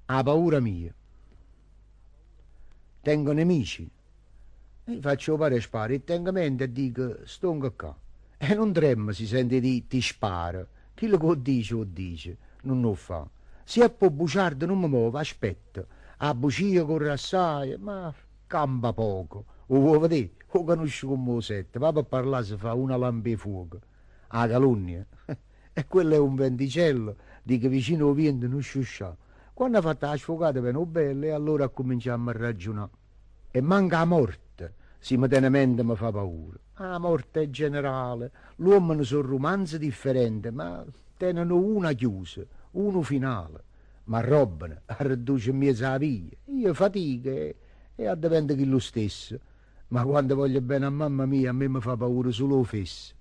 Ha paura mia. Tengo nemici. E faccio pare sparo e tengo mente e dico, stongo qua. E non trema si sente di ti spara. Chi lo dice o dice, non lo fa. Se è po' bugiardo non mi muovo, aspetta. A bugia corre assai, ma campa poco. O vuoi vedere? O conosco come lo sette, va per parlare si fa una lampe di fuoco. A calunnia. E quello è un venticello, dico vicino al vento non sciuscià. Quando ha fatto la sfogata bene bella e allora cominciamo a ragionare. E manca la morte, simultaneamente mi fa paura. La morte è generale, l'uomo ne sono romanzi differenti, ma tenono una chiusa, uno finale. Ma robano, riduce in mezzo alla via. Io fatico e addivento che lo stesso. Ma quando voglio bene a mamma mia, a me mi fa paura solo lo fesso.